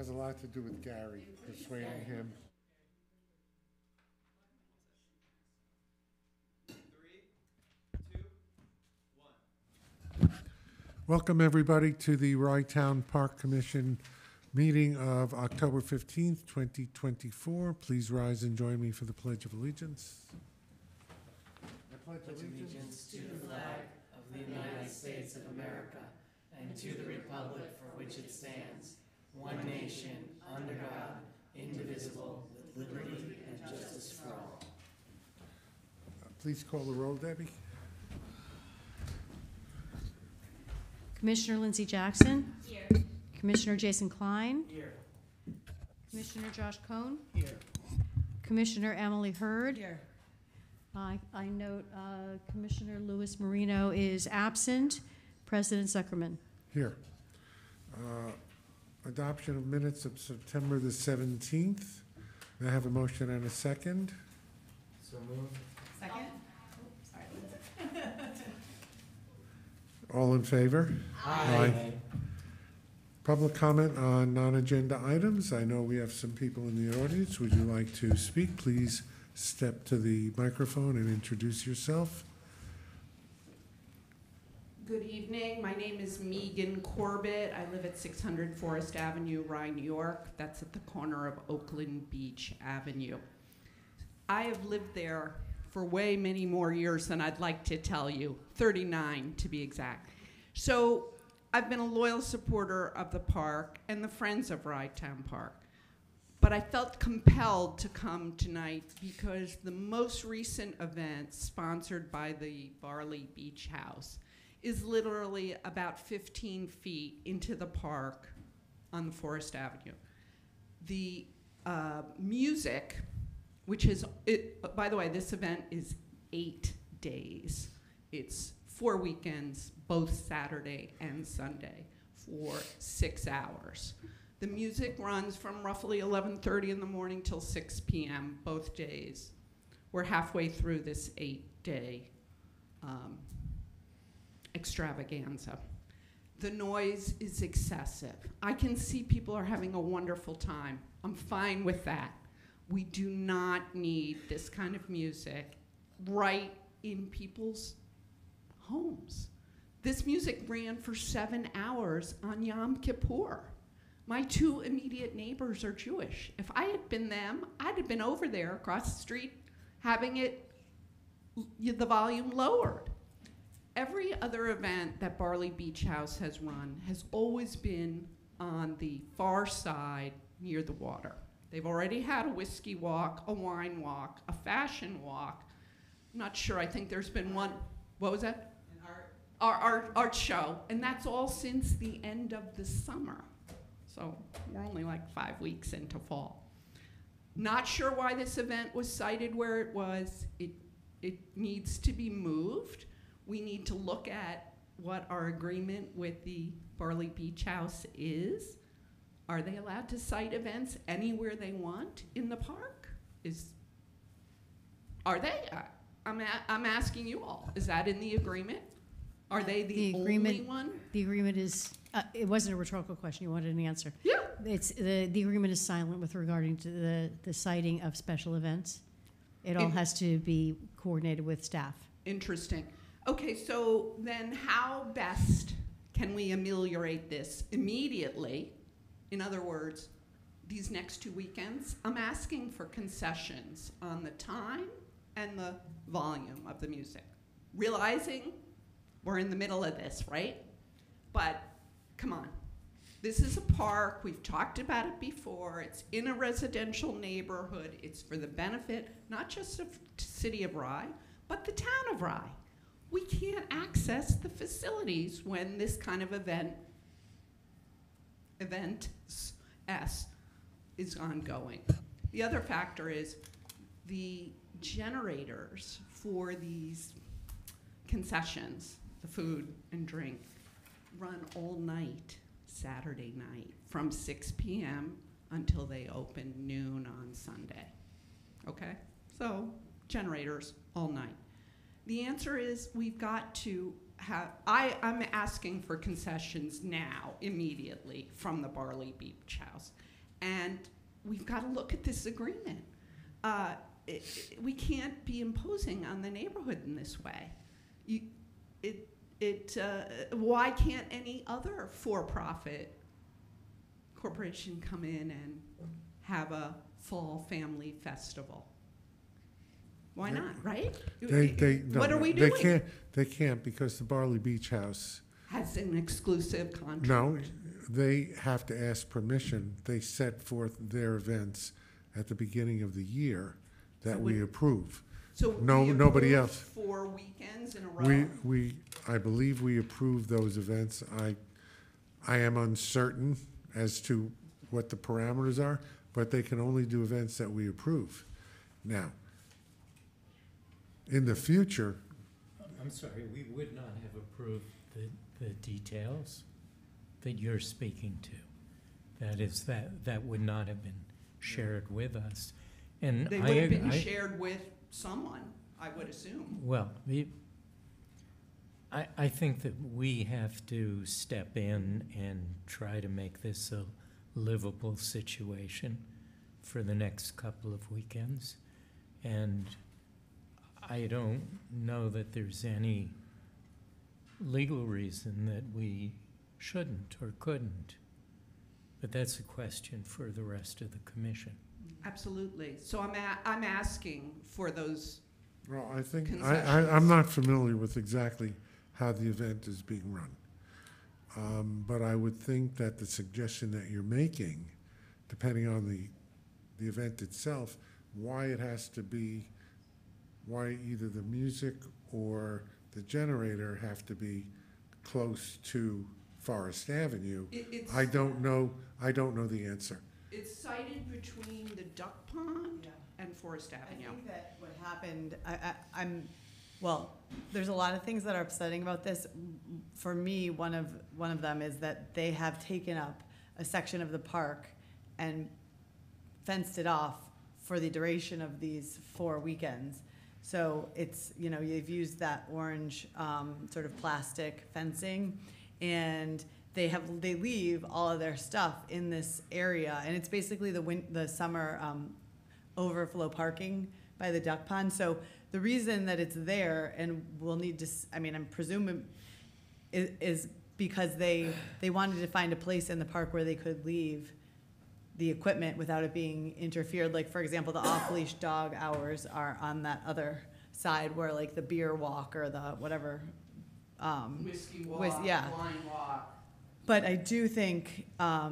has a lot to do with Gary, persuading him. 3, 2, 1. Welcome, everybody, to the Rye Town Park Commission meeting of October 15th, 2024. Please rise and join me for the Pledge of Allegiance. I pledge allegiance to the flag of the United States of America and to the republic for which it stands, one nation, under God, indivisible, with liberty and justice for all. Please call the roll, Debbie. Commissioner Lindsay Jackson. Here. Commissioner Jason Klein. Here. Commissioner Josh Cohn. Here. Commissioner Emily Hurd. Here. I note Commissioner Luis Marino is absent. President Zuckerman. Here. Adoption of minutes of September the 17th. May I have a motion and a second? So moved. Second? Sorry. All in favor? Aye. Public comment on non-agenda items. I know we have some people in the audience. Would you like to speak? Please step to the microphone and introduce yourself. Good evening. My name is Megan Corbett. I live at 600 Forest Avenue, Rye, New York. That's at the corner of Oakland Beach Avenue. I have lived there for way many more years than I'd like to tell you, 39 to be exact. So I've been a loyal supporter of the park and the Friends of Rye Town Park. But I felt compelled to come tonight because the most recent event sponsored by the Barley Beach House is literally about 15 feet into the park on the Forest Avenue. The music, which is, by the way, this event is 8 days. It's 4 weekends, both Saturday and Sunday, for 6 hours. The music runs from roughly 11:30 in the morning till 6 p.m. both days. We're halfway through this 8-day extravaganza. The noise is excessive. I can see people are having a wonderful time. I'm fine with that. We do not need this kind of music right in people's homes. This music ran for 7 hours on Yom Kippur. My 2 immediate neighbors are Jewish. If I had been them, I'd have been over there across the street having it, the volume lowered. Every other event that Barley Beach House has run has always been on the far side near the water. They've already had a whiskey walk, a wine walk, a fashion walk. I'm not sure, I think there's been one, what was that? An art show, and that's all since the end of the summer. So we're only like 5 weeks into fall. Not sure why this event was cited where it was. It needs to be moved. We need to look at what our agreement with the Barley Beach House is. Are they allowed to cite events anywhere they want in the park? Are they? I'm asking you all. Is that in the agreement? Are they the only one? The agreement is, it wasn't a rhetorical question, you wanted an answer. Yeah. It's, the agreement is silent with regarding to the citing of special events. It all has to be coordinated with staff. Interesting. Okay, so then how best can we ameliorate this immediately? In other words, these next 2 weekends, I'm asking for concessions on the time and the volume of the music. Realizing we're in the middle of this, right? But come on. This is a park. We've talked about it before. It's in a residential neighborhood. It's for the benefit, not just of the city of Rye, but the town of Rye. We can't access the facilities when this kind of event is ongoing. The other factor is the generators for these concessions, the food and drink, run all night, Saturday night, from 6 p.m. until they open noon on Sunday. Okay? So, generators all night. The answer is we've got to have, I'm asking for concessions now, immediately, from the Barley Beach House. And we've got to look at this agreement. We can't be imposing on the neighborhood in this way. Why can't any other for-profit corporation come in and have a fall family festival? Why not, right? What are we doing? They can't because the Barley Beach House, Has an exclusive contract. no, they have to ask permission. They set forth their events at the beginning of the year that So we would- approve. So No, we nobody approved else. 4 weekends in a row? I believe we approved those events. I am uncertain as to what the parameters are, but they can only do events that we approve. Now, in the future, I'm sorry, we would not have approved the details that you're speaking to. That is, that would not have been shared with us. And They would have been shared with someone, I would assume. Well, I think that we have to step in and try to make this a livable situation for the next couple of weekends. And I don't know that there's any legal reason that we shouldn't or couldn't. But that's a question for the rest of the commission. Absolutely. So I'm asking for those. well, I think, Concessions. I'm not familiar with exactly how the event is being run. But I would think that the suggestion that you're making, depending on the event itself, why it has to be, why either the music or the generator have to be close to Forest Avenue, I don't know the answer. It's sited between the Duck Pond Yeah. and Forest I Avenue. think that what happened, well, there's a lot of things that are upsetting about this. For me, one of them is that they have taken up a section of the park and fenced it off for the duration of these 4 weekends. So it's, you've used that orange sort of plastic fencing, and they leave all of their stuff in this area, and it's basically the summer overflow parking by the duck pond. So the reason that it's there, and we'll need to, I'm presuming, is because they wanted to find a place in the park where they could leave the equipment without it being interfered. Like, for example, the off-leash dog hours are on that other side where, like, the beer walk or the whatever. Whiskey walk, yeah. wine walk. But I do think, I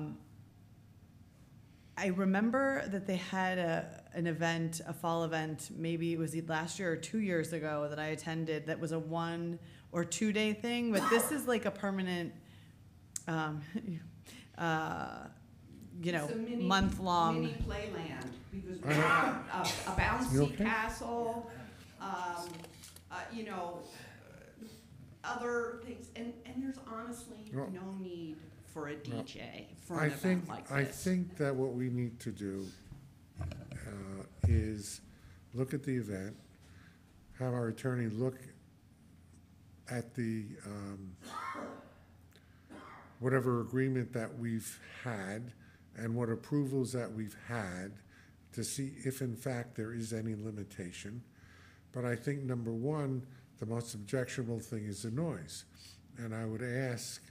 remember that they had an event, a fall event, maybe it was last year or 2 years ago that I attended, that was a 1 or 2 day thing, but this is like a permanent, It's a mini- month-long. Mini playland, because we have a bouncy You okay? castle, other things, and there's honestly Well- no need for a DJ for I an event think, like I this. think that what we need to do is look at the event, have our attorney look at the, whatever agreement that we've had and what approvals that we've had to see if in fact there is any limitation. But I think number one, the most objectionable thing is the noise. And I would ask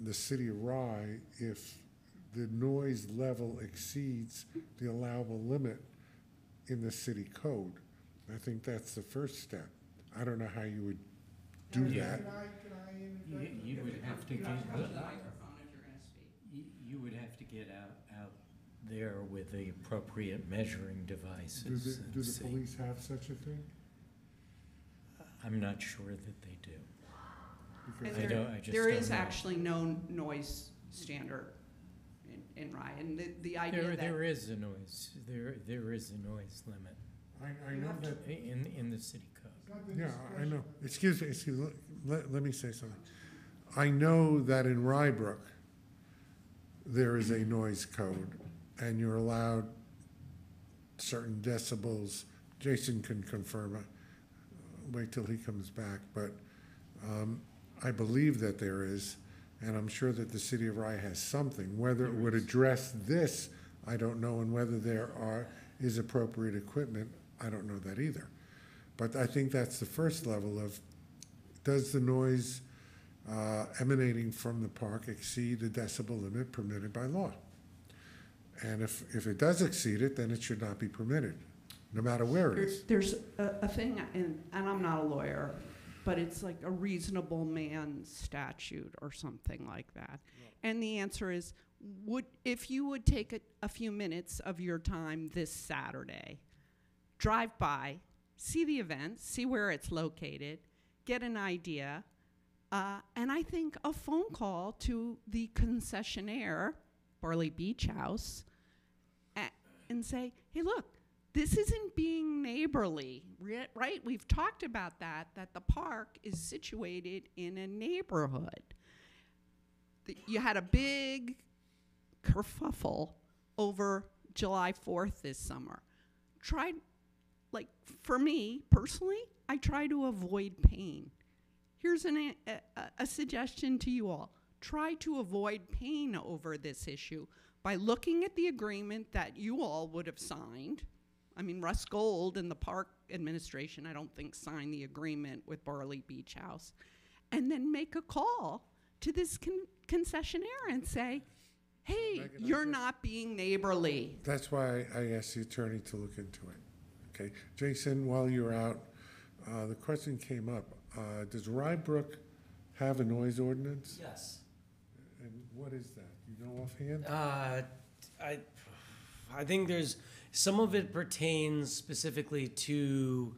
the city of Rye if the noise level exceeds the allowable limit in the city code. I think that's the first step. I don't know how you would do that. You would have to get, Microphone if you're gonna speak. you would have to get out there with the appropriate measuring devices. Do and the see. police have such a thing? I'm not sure that they do. Because And I just there don't is know. actually no noise standard in Rye, and the idea that. There is a noise, there is a noise limit I know that, in the city code. yeah, I know. Excuse me, let me say something. I know that in Rybrook, there is a noise code, and you're allowed certain decibels. Jason can confirm it. Wait till he comes back, but I believe that there is. And I'm sure that the city of Rye has something. Whether it would address this, I don't know, and whether there is appropriate equipment, I don't know that either. But I think that's the first level of, does the noise emanating from the park exceed the decibel limit permitted by law? And if it does exceed it, then it should not be permitted, no matter where it is. There's a thing, and I'm not a lawyer, but it's like a reasonable man statute or something like that. And the answer is, if you would take a few minutes of your time this Saturday, drive by, see the event, see where it's located, get an idea, and I think a phone call to the concessionaire, Barley Beach House, and say, hey, look, this isn't being neighborly, right? We've talked about that the park is situated in a neighborhood. You had a big kerfuffle over July 4th this summer. For me, personally, I try to avoid pain. Here's a suggestion to you all. Try to avoid pain over this issue by looking at the agreement that you all would have signed. I mean, Russ Gold and the park administration, I don't think, signed the agreement with Barley Beach House. And then make a call to this concessionaire and say, hey, you're not being neighborly. That's why I asked the attorney to look into it. Okay, Jason, while you're out, the question came up. Does Rybrook have a noise ordinance? Yes. And what is that? You know offhand? I think there's some of it pertains specifically to,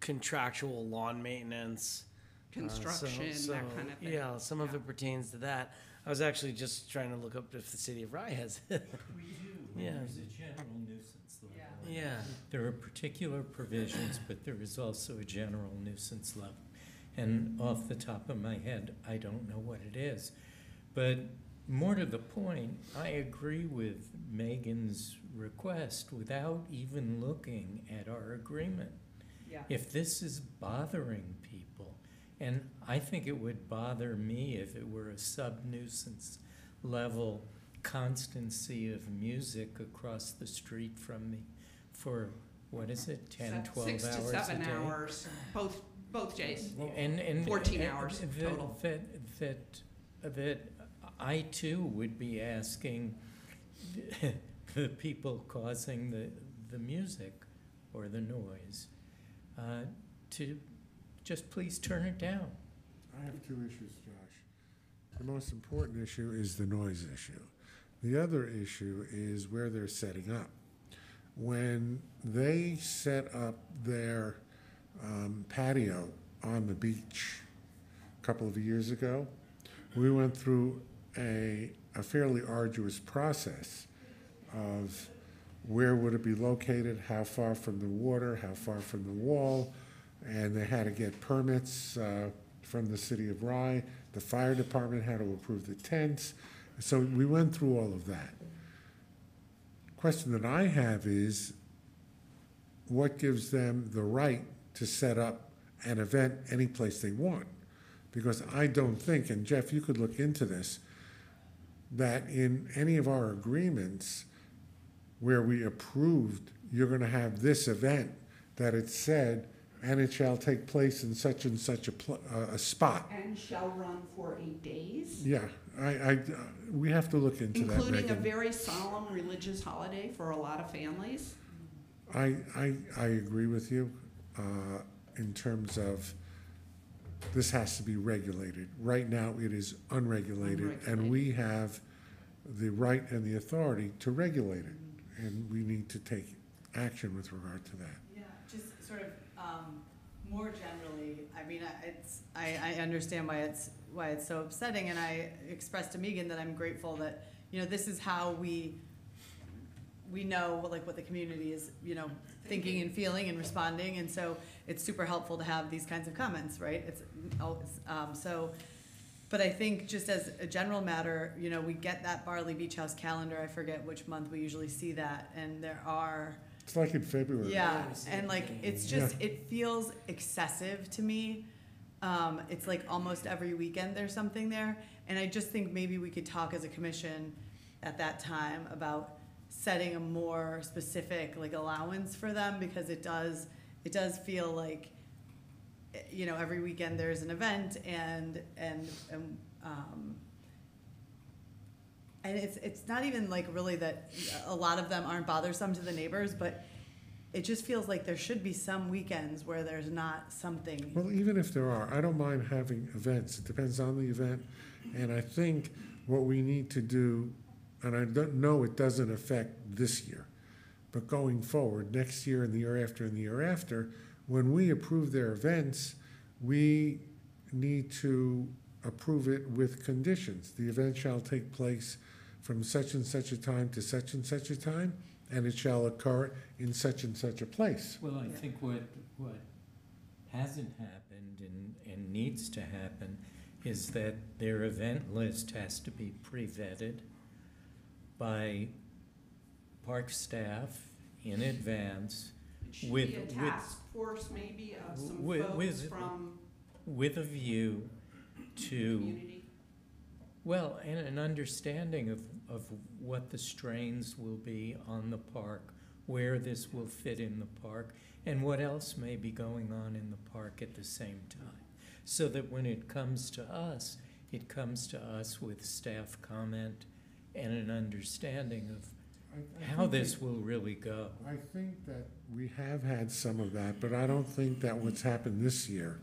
contractual lawn maintenance. Construction, that kind of thing. Yeah, some of it pertains to that. I was actually just trying to look up if the city of Rye has it. We do. Yeah. There's a general nuisance level. Yeah. There are particular provisions, but there is also a general nuisance level. And off the top of my head, I don't know what it is. But more to the point, I agree with Megan's request without even looking at our agreement. Yeah. If this is bothering people, and I think it would bother me if it were a sub-nuisance level constancy of music across the street from me for, what is it, 10, 12 hours a day? 6 to 7 hours, both days. And 14 hours total. That I too would be asking the people causing the music or the noise to just please turn it down. I have two issues, Josh. The most important issue is the noise issue. The other issue is where they're setting up. When they set up their patio on the beach a couple of years ago, we went through a fairly arduous process of where would it be located, how far from the water, how far from the wall, and they had to get permits from the city of Rye. The fire department had to approve the tents. So we went through all of that. Question that I have is, what gives them the right to set up an event any place they want? Because I don't think, and Jeff, you could look into this, that in any of our agreements where we approved you're going to have this event, that it said, and it shall take place in such and such a spot. And shall run for 8 days. Yeah, we have to look into that, Including a Megan. very solemn religious holiday for a lot of families. I agree with you in terms of this has to be regulated. Right now, it is unregulated, and we have the right and the authority to regulate it, and we need to take action with regard to that. Yeah, just sort of more generally, I mean, I understand why it's so upsetting, and I expressed to Megan that I'm grateful that, this is how we know like what the community is, thinking and feeling and responding, and so it's super helpful to have these kinds of comments, right? It's but I think just as a general matter, we get that Barley Beach House calendar. I forget which month we usually see that, and there are. It's like in February. Yeah, and like it's just it feels excessive to me It's like almost every weekend there's something there. And I just think maybe we could talk as a commission at that time about setting a more specific like allowance for them, because it does feel like, you know, every weekend there's an event and it's not even like really that a lot of them aren't bothersome to the neighbors, but it just feels like there should be some weekends where there's not something. Well, even if there are, I don't mind having events. It depends on the event. And I think what we need to do, and I don't know it doesn't affect this year, but going forward, next year and the year after and the year after, when we approve their events, we need to approve it with conditions. The event shall take place from such and such a time to such and such a time, and it shall occur in such and such a place. Well, I think what hasn't happened and needs to happen is that their event list has to be pre-vetted by park staff in advance. It should With- be a with- task force maybe of some with- folks with- from with a view the to, community. well, and an understanding of what the strains will be on the park, where this will fit in the park, and what else may be going on in the park at the same time. So that when it comes to us with staff comment and an understanding of how this will really go. I think that we have had some of that, but I don't think that what's happened this year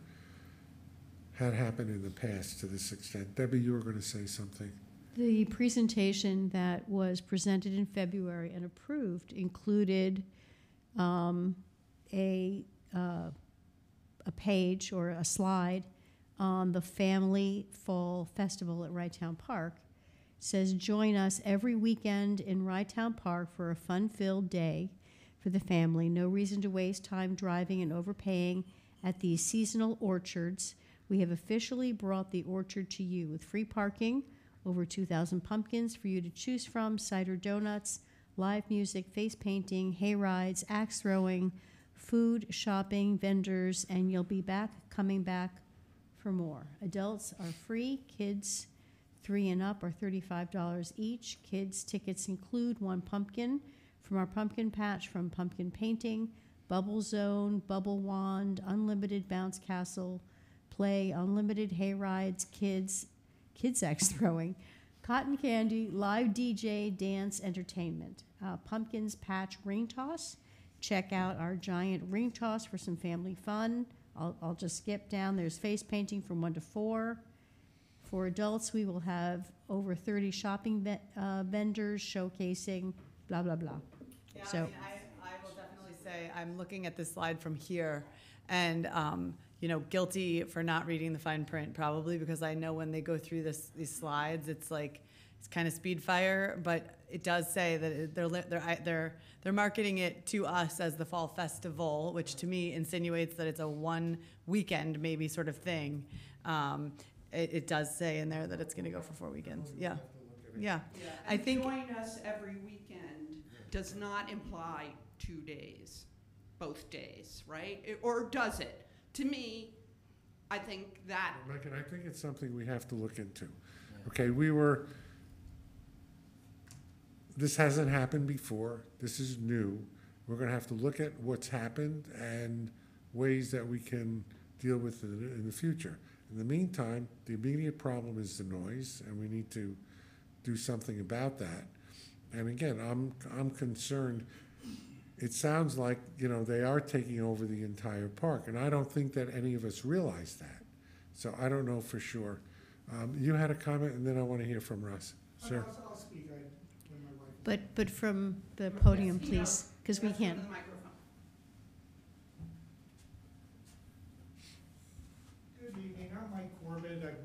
had happened in the past to this extent. Debbie, you were going to say something. The presentation that was presented in February and approved included a page or a slide on the Family Fall Festival at Rye Town Park. It says, join us every weekend in Rye Town Park for a fun-filled day for the family. No reason to waste time driving and overpaying at these seasonal orchards. We have officially brought the orchard to you with free parking, over 2,000 pumpkins for you to choose from, cider donuts, live music, face painting, hay rides, axe throwing, food, shopping, vendors, and you'll be coming back for more. Adults are free. Kids 3 and up are $35 each. Kids tickets include 1 pumpkin from our pumpkin patch, from pumpkin painting, bubble zone, bubble wand, unlimited bounce castle, play, unlimited hay rides, kids axe throwing, cotton candy, live DJ, dance, entertainment. Pumpkins patch ring toss. Check out our giant ring toss for some family fun. I'll just skip down. There's face painting from 1 to 4. For adults, we will have over 30 shopping vendors showcasing blah, blah, blah. Yeah, So- I mean, I will definitely say, I'm looking at this slide from here, and, you know, guilty for not reading the fine print, probably, because I know when they go through these slides, it's like, it's kind of speed fire, but it does say that they're marketing it to us as the Fall Festival, which to me insinuates that it's a one weekend maybe sort of thing. It does say in there that it's going to go for 4 weekends. Yeah. Yeah. I And think- join us every weekend does not imply 2 days, both days, right? Or does it? To me, I think that, Megan, I think it's something we have to look into. Okay, this hasn't happened before. This is new. We're going to have to look at what's happened and ways that we can deal with it in the future. In the meantime, the immediate problem is the noise, and we need to do something about that. And again, I'm concerned. It sounds like, you know, they are taking over the entire park, and I don't think that any of us realize that. So I don't know for sure. You had a comment, and then I want to hear from Russ. Sir? I'll speak when my wife. But from the podium, Yes, please, because we Yes, can't. to the microphone. Good evening, I'm Mike Corbett, I've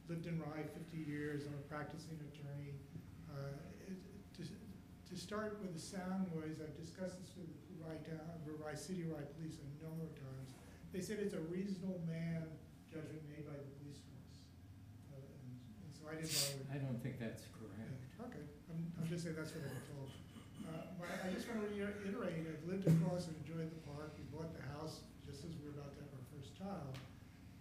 lived in Rye 50 years, I'm a practicing attorney. To start with the sound noise, I've discussed this with Rye City, Rye Police a number of times. They said it's a reasonable man judgment made by the police force. And so I didn't bother. I don't think that's correct. Okay, I'm just saying that's what I've been told. But I just want to reiterate, I've lived across and enjoyed the park. We bought the house just as we were about to have our first child,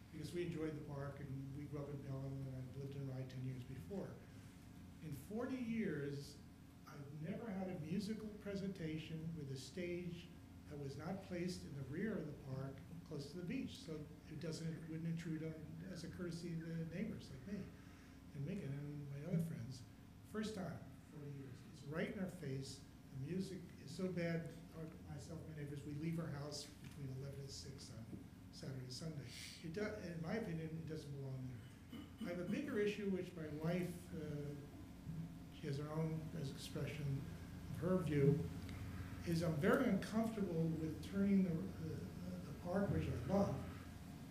because because we enjoyed the park, and we grew up in Pelham, and I've lived in Rye 10 years before. In 40 years, I've never had a musical presentation with a stage that was not placed in the rear of the park, close to the beach, so it wouldn't intrude on, as a courtesy to the neighbors like me, and Megan and my other friends. First time, 40 years. It's right in our face. The music is so bad, myself and my neighbors, we leave our house between 11 and 6 on Saturday, Sunday. It does, in my opinion, it doesn't belong there. I have a bigger issue, which my wife, she has her own expression of her view, is I'm very uncomfortable with turning the park, which I love,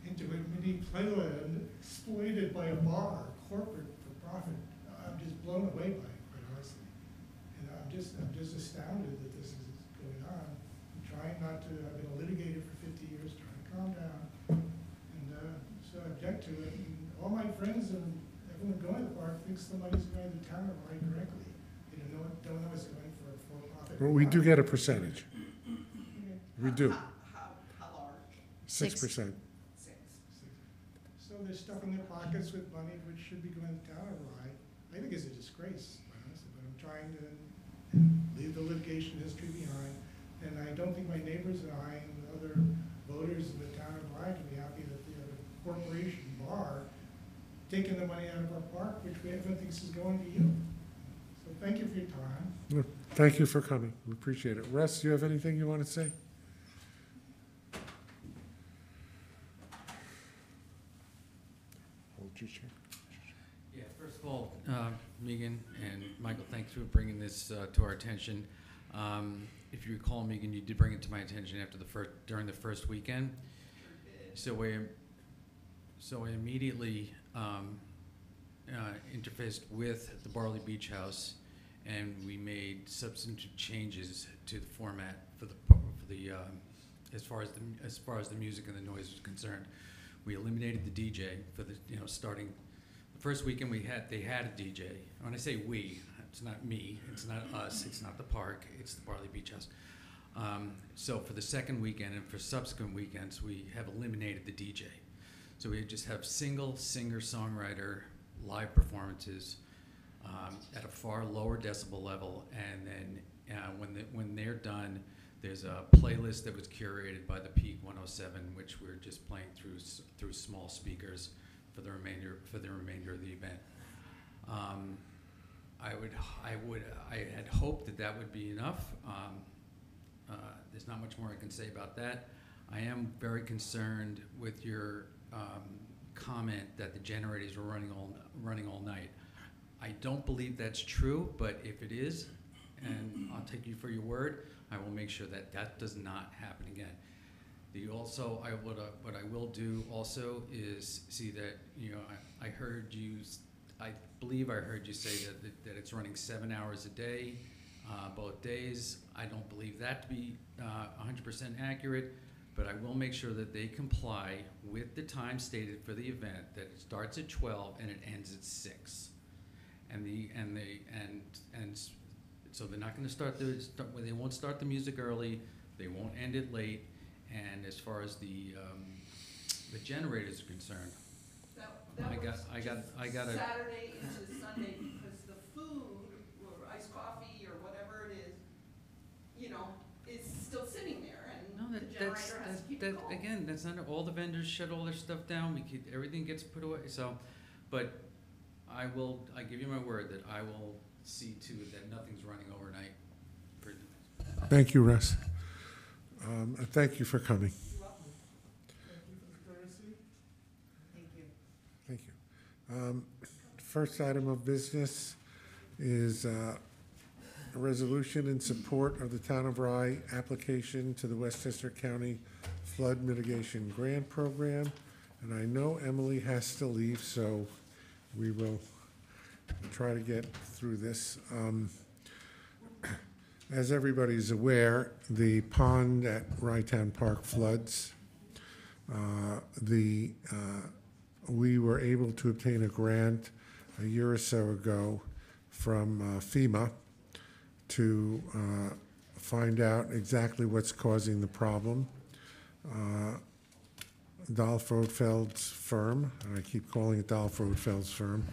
into a mini playland exploited by a bar, corporate for profit. I'm just blown away by it, quite honestly. And I'm just astounded that this is going on. I'm trying not to, I've been a litigator for 50 years, trying to calm down. And so I object to it. And all my friends and everyone going to the park thinks the money's going to the town of Rye directly. They don't know it's going for a for-profit. Well, we do get a percentage. We do. How large? 6%. 6. So they're stuffing their pockets with money which should be going to the town of Rye. I think it's a disgrace, quite honestly, but I'm trying to leave the litigation history behind. And I don't think my neighbors and I and other voters in the town of Rye can be happy that we have a corporation bar taking the money out of our park, which everyone thinks is going to you. So thank you for your time. Thank you for coming. We appreciate it. Russ, do you have anything you want to say? Hold your chair. Yeah, first of all, Megan and Michael, thanks for bringing this to our attention. If you recall, Megan, you did bring it to my attention during the first weekend. So I immediately interfaced with the Barley Beach House, and we made substantive changes to the format for the as far as the music and the noise was concerned. We eliminated the DJ for the starting the first weekend they had a DJ. When I say we, it's not me, it's not us, it's not the park, it's the Barley Beach House. So for the second weekend and for subsequent weekends, we have eliminated the DJ. So we just have single singer-songwriter live performances at a far lower decibel level, and then when they're done, there's a playlist that was curated by the Peak 107, which we're just playing through small speakers for the remainder of the event. I had hoped that would be enough. There's not much more I can say about that. I am very concerned with your comment that the generators were running all night. I don't believe that's true, but if it is, and I'll take you for your word, I will make sure that that does not happen again. What I will do also is see that I believe I heard you say that it's running 7 hours a day, both days. I don't believe that to be 100% accurate, but I will make sure that they comply with the time stated for the event, that it starts at 12 and it ends at 6. So they're not going to they won't start the music early, they won't end it late, and as far as the generators are concerned, I got a Saturday into Sunday, because the food or iced coffee or whatever it is still sitting there, and the generator has to keep it going. Again, that's not all the vendors shut all their stuff down. Everything gets put away. So, but I give you my word that I will see to it that nothing's running overnight. Thank you, Russ. Thank you for coming. You're welcome. Thank you for the courtesy. Thank you. Thank you. First item of business is a resolution in support of the Town of Rye application to the Westchester County Flood Mitigation Grant Program. And I know Emily has to leave, so we will try to get through this. As everybody's aware, the pond at Rye Town Park floods. We were able to obtain a grant a year or so ago from FEMA to find out exactly what's causing the problem. Dolph Rothfeld's firm, and I keep calling it Dolph Rothfeld's firm,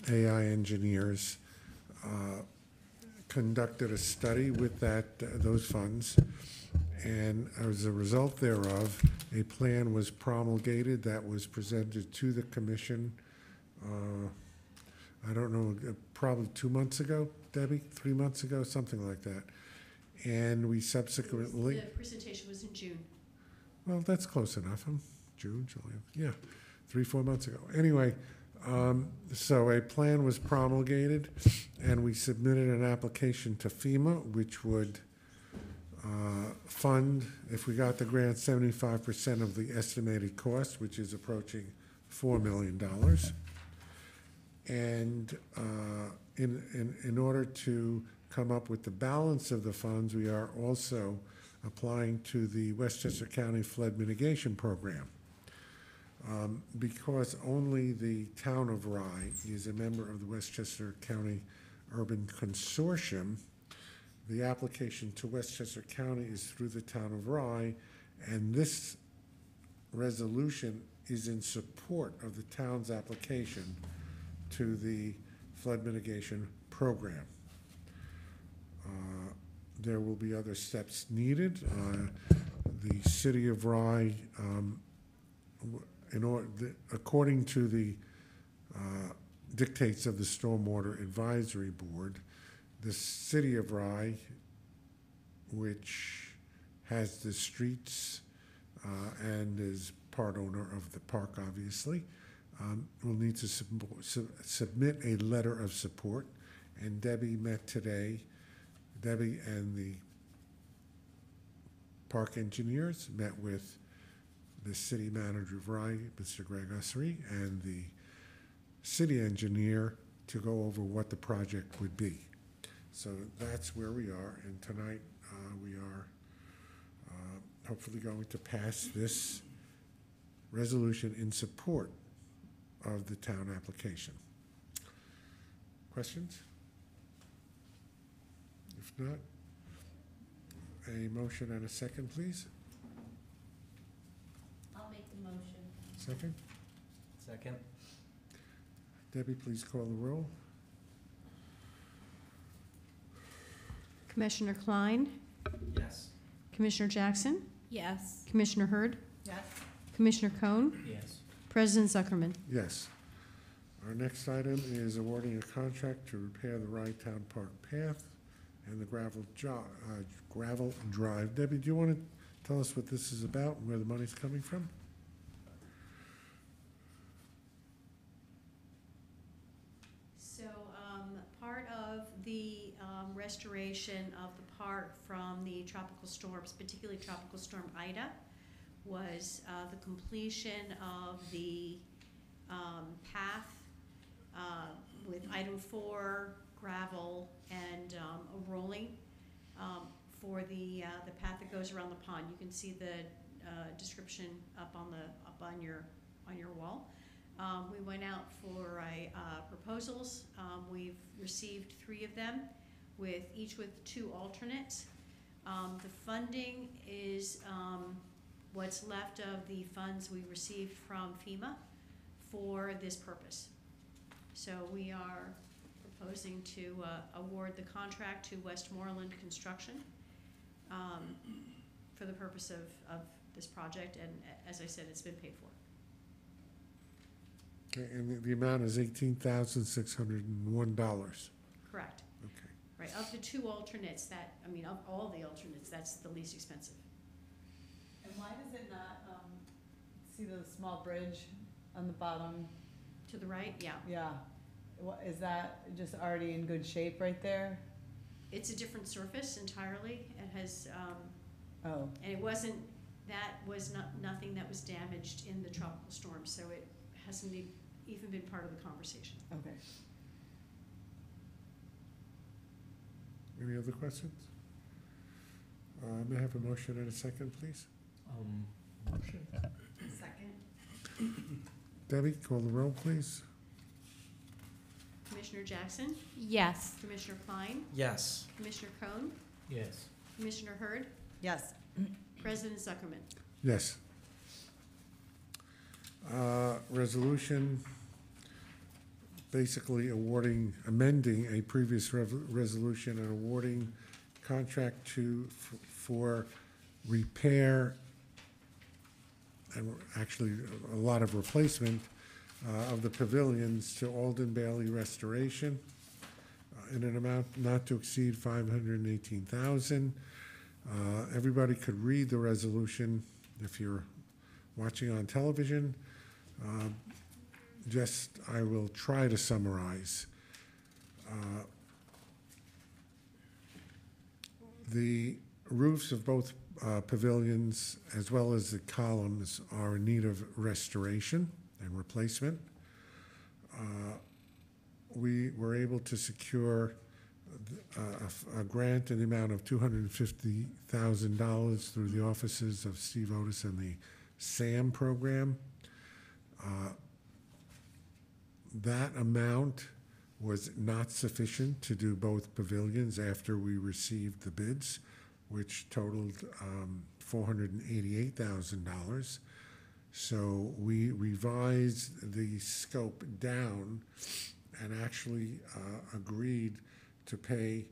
AI Engineers, conducted a study with those funds, and as a result thereof, a plan was promulgated that was presented to the commission, I don't know, probably 2 months ago, Debbie, 3 months ago, something like that. And we subsequently... The presentation was in June. Well, that's close enough. June, July, yeah, 3-4 months ago. Anyway, so a plan was promulgated, and we submitted an application to FEMA, which would fund, if we got the grant, 75% of the estimated cost, which is approaching $4 million. And in order to come up with the balance of the funds, we are also applying to the Westchester County Flood Mitigation Program. Because only the town of Rye is a member of the Westchester County Urban Consortium, the application to Westchester County is through the town of Rye, and this resolution is in support of the town's application to the flood mitigation program. There will be other steps needed. The city of Rye, according to the dictates of the Stormwater Advisory Board, the city of Rye, which has the streets and is part owner of the park, obviously, will need to submit a letter of support. And Debbie met today. Debbie and the park engineers met with the city manager of Rye, Mr. Greg Ussery, and the city engineer to go over what the project would be. So that's where we are, and tonight we are hopefully going to pass this resolution in support of the town application. Questions? If not, a motion and a second, please. I'll make the motion. Second? Second? Debbie, please call the roll. Commissioner Klein, Yes. Commissioner Jackson, Yes. Commissioner Hurd, Yes. Commissioner Cohn, Yes. President Zuckerman. Yes. Our next item is awarding a contract to repair the Rye Town Park Path and the gravel drive. Debbie, do you want to tell us what this is about and where the money's coming from? So part of the restoration of the park from the tropical storms, particularly Tropical Storm Ida, was the completion of the path with item 4, gravel, and a rolling for the path that goes around the pond. You can see the description up on your wall. We went out for proposals. We've received 3 of them, each with 2 alternates. The funding is what's left of the funds we received from FEMA for this purpose. So we are proposing to award the contract to Westmoreland Construction for the purpose of this project, and as I said, it's been paid for. Okay, and the amount is $18,601. Correct. Okay. Right, of the 2 alternates, of all the alternates, that's the least expensive. And why does it not, see the small bridge on the bottom? To the right, yeah. Yeah. Is that just already in good shape right there? It's a different surface entirely. It has, Oh, and it wasn't, that was nothing that was damaged in the tropical storm, so it hasn't even been part of the conversation. okay. Any other questions? May I have a motion and a second, please? Motion. Second? Debbie, call the roll, please. Commissioner Jackson, Yes. Commissioner Klein, Yes. Commissioner Cohn, Yes. Commissioner Hurd, Yes. President Zuckerman. Yes. Resolution basically amending a previous resolution and awarding contract for repair and actually a lot of replacement of the pavilions to Alden Bailey Restoration in an amount not to exceed $518,000. Everybody could read the resolution if you're watching on television. I will try to summarize. The roofs of both pavilions, as well as the columns, are in need of restoration and replacement. We were able to secure a grant in the amount of $250,000 through the offices of Steve Otis and the SAM program. That amount was not sufficient to do both pavilions after we received the bids, which totaled $488,000. So we revised the scope down and actually agreed to pay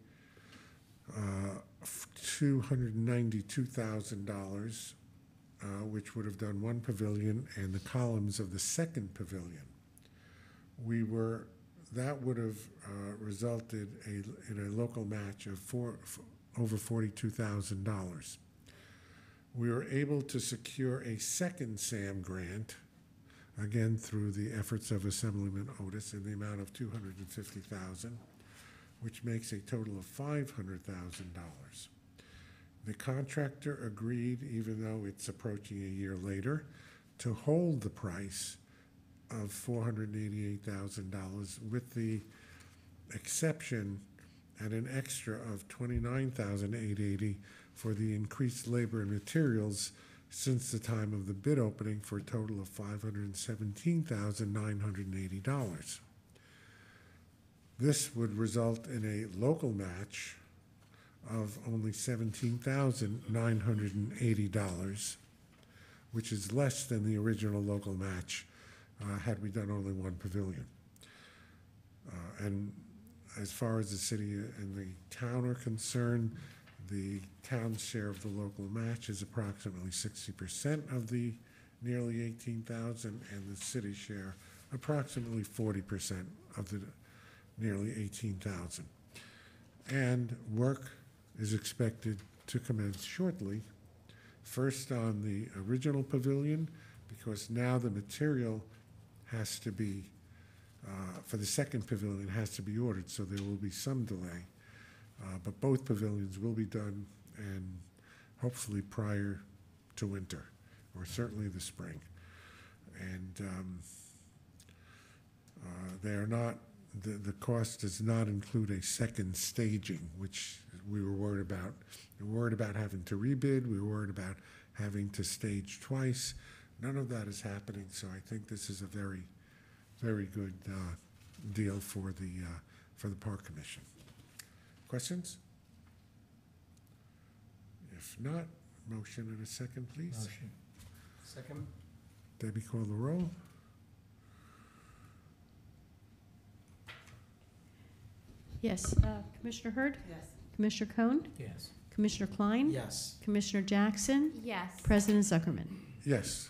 $292,000, which would have done one pavilion and the columns of the second pavilion. That would have resulted in a local match of over $42,000. We were able to secure a second SAM grant, again through the efforts of Assemblyman Otis, in the amount of $250,000, which makes a total of $500,000. The contractor agreed, even though it's approaching a year later, to hold the price of $488,000 with the exception and an extra of $29,880 for the increased labor and materials since the time of the bid opening, for a total of $517,980. This would result in a local match of only $17,980, which is less than the original local match had we done only one pavilion. And as far as the city and the town are concerned, the town's share of the local match is approximately 60% of the nearly $18,000, and the city share approximately 40% of the nearly $18,000. And work is expected to commence shortly, first on the original pavilion, because now the material has to be, for the second pavilion, has to be ordered, so there will be some delay. But both pavilions will be done, and hopefully prior to winter, or certainly the spring. And they are not, the cost does not include a second staging, which we were worried about. We were worried about having to rebid. We were worried about having to stage twice. None of that is happening, so I think this is a very, very good deal for the Park Commission. Questions? If not, motion and a second, please. Motion. Second? Debbie, call the roll. Yes, Commissioner Hurd? Yes. Commissioner Cohn? Yes. Commissioner Klein? Yes. Commissioner Jackson? Yes. President Zuckerman? Yes.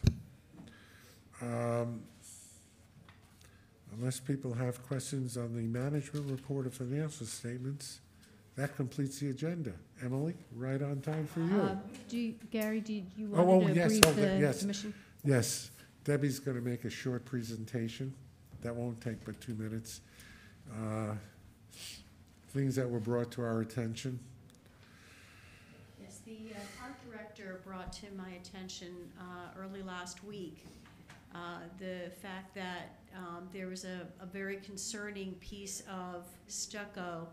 Unless people have questions on the management report or financial statements, that completes the agenda. Emily, right on time for you. Gary, do you Oh, want to yes, brief hold it, the yes. commission? Yes, Debbie's going to make a short presentation. That won't take but 2 minutes. Things that were brought to our attention. Yes, the park director brought to my attention early last week the fact that there was a very concerning piece of stucco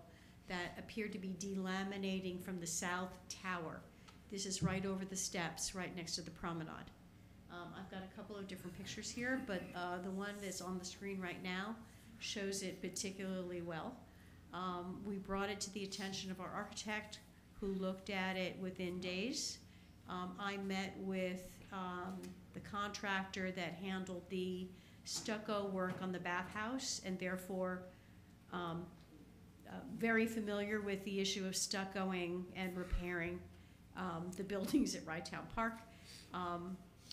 that appeared to be delaminating from the south tower. This is right over the steps, right next to the promenade. I've got a couple of different pictures here, but the one that's on the screen right now shows it particularly well. We brought it to the attention of our architect, who looked at it within days. I met with the contractor that handled the stucco work on the bathhouse, and therefore very familiar with the issue of stuccoing and repairing the buildings at Rye Town Park.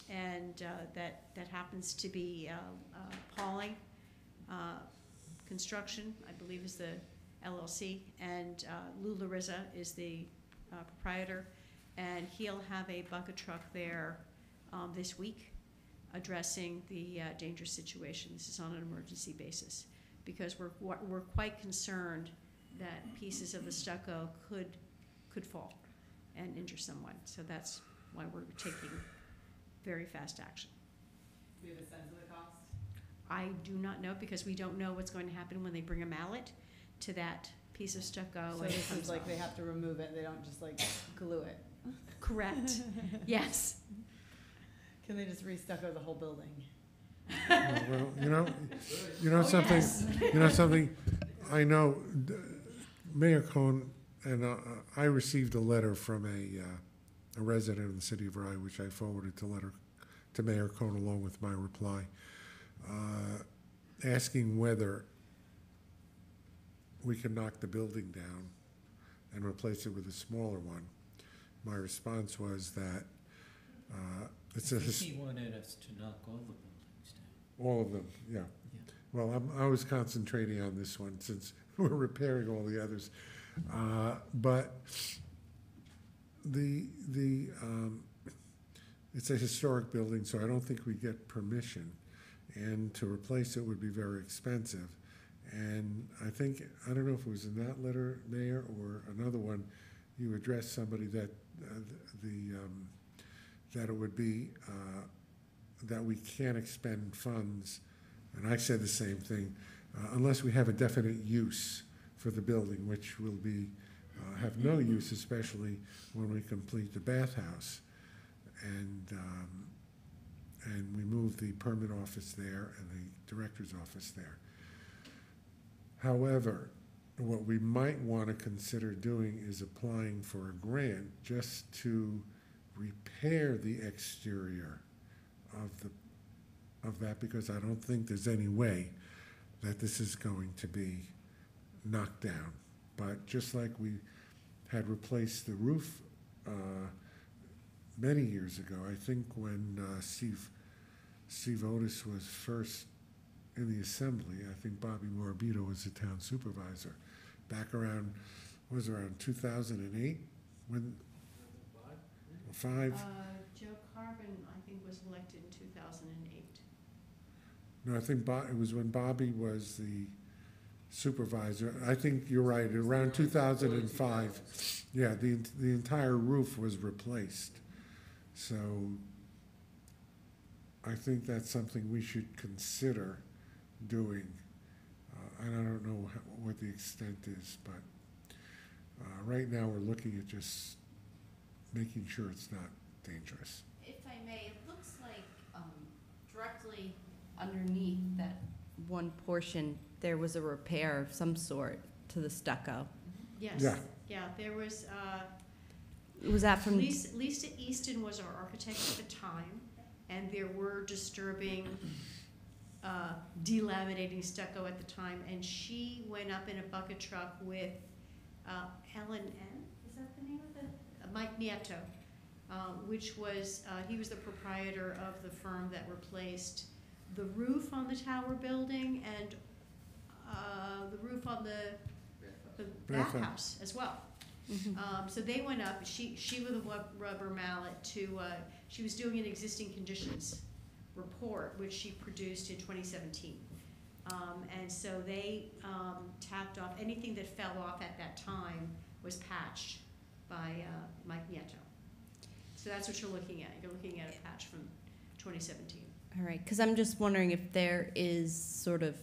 That happens to be Pauling Construction, I believe is the LLC, and Lou Larissa is the proprietor, and he'll have a bucket truck there this week addressing the dangerous situation. This is on an emergency basis because we're quite concerned that pieces of the stucco could fall and injure someone. So that's why we're taking very fast action. Do you have a sense of the cost? I do not know because we don't know what's going to happen when they bring a mallet to that piece of stucco. So and it this comes is like off. they have to remove it, they don't just like glue it. Correct. Yes. Can they just re-stucco the whole building? Well, you know Oh, something. yes. You know something. I know Mayor Cohn and I received a letter from a resident of the city of Rye, which I forwarded to Mayor Cohn along with my reply, asking whether we can knock the building down and replace it with a smaller one. My response was that it's a He wanted us to knock all the buildings down. all of them, yeah. Yeah. Well, I was concentrating on this one since we're repairing all the others. But it's a historic building, so I don't think we get permission. And to replace it would be very expensive. And I think, I don't know if it was in that letter, Mayor, or another one, you addressed somebody that that it would be, that we can't expend funds, and I said the same thing, unless we have a definite use for the building, which will be, have no use, especially when we complete the bathhouse. And we move the permit office there and the director's office there. However, what we might want to consider doing is applying for a grant just to repair the exterior of that, because I don't think there's any way that this is going to be knocked down. But just like we had replaced the roof many years ago, I think when Steve Otis was first in the assembly, I think Bobby Morabito was the town supervisor, back around, was it around 2008? When? 5? Joe Carbon, I think, was elected in 2008. No, I think it was when Bobby was the supervisor. I think you're right, around 2005. Yeah, the entire roof was replaced. So I think that's something we should consider doing. And I don't know what the extent is, but right now we're looking at just making sure it's not dangerous. If I may, it looks like directly underneath that one portion, there was a repair of some sort to the stucco. Yes. Yeah. Yeah, there was, Was that from? Lisa Easton was our architect at the time, and there were disturbing delaminating stucco at the time, and she went up in a bucket truck with Ellen N. Is that the name of it? Mike Nieto, which was, he was the proprietor of the firm that replaced the roof on the tower building and the roof on the bathhouse as well. So they went up, she with a rubber mallet to, she was doing an existing conditions report, which she produced in 2017. And so they tapped off, anything that fell off at that time was patched by Mike Nieto. So that's what you're looking at. You're looking at a patch from 2017. All right, because I'm just wondering if there is sort of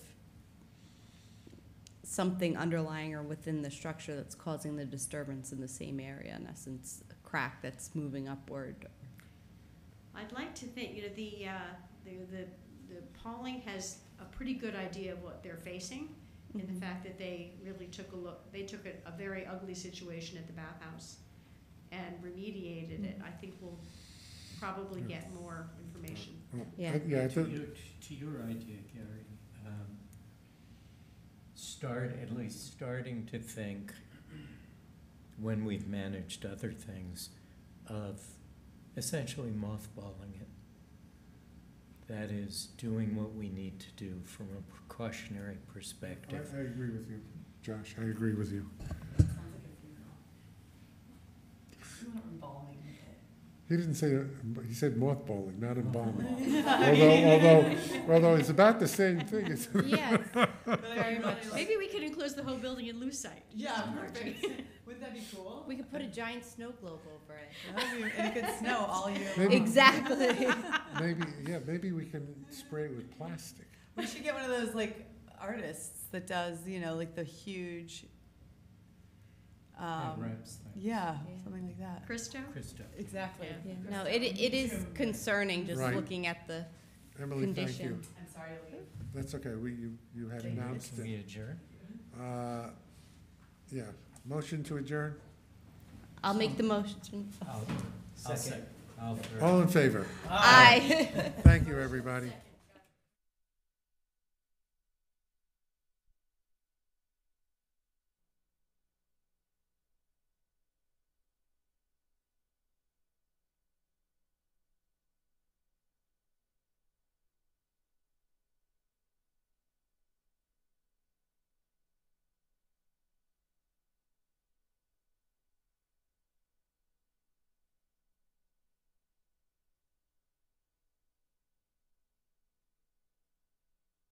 something underlying or within the structure that's causing the disturbance in the same area, in essence, a crack that's moving upward. I'd like to think, you know, the Pauling has a pretty good idea of what they're facing, in the fact that they really took a look. They took a very ugly situation at the bathhouse and remediated it. I think we'll probably get more information. Well, Yeah. Yeah, I To thought, your idea, Gary, at least starting to think, when we've managed other things, of essentially mothballing it. That is, doing what we need to do from a precautionary I perspective. agree with you, Josh, I agree with you. Sounds like a funeral. You want embalming it. He didn't say, he said mothballing, not embalming. Although it's about the same thing. Yes. Very much. Maybe we could enclose the whole building in lucite. Yeah, perfect. Wouldn't that be cool? We could put a giant snow globe over it. And it could snow all year long. Maybe- Exactly. Maybe we can spray it with plastic. We should get one of those like artists that does, like the huge, Wraps things. yeah, Yeah. something like that. Krista? Krista. Exactly. Yeah. No, it is concerning just Right. looking at the Emily, thank you. condition. I'm sorry to leave. That's okay, you had announced Can we it. adjourn? Yeah, motion to adjourn? I'll make the motion. I'll second. I'll third. All in favor? Aye. Thank you, everybody.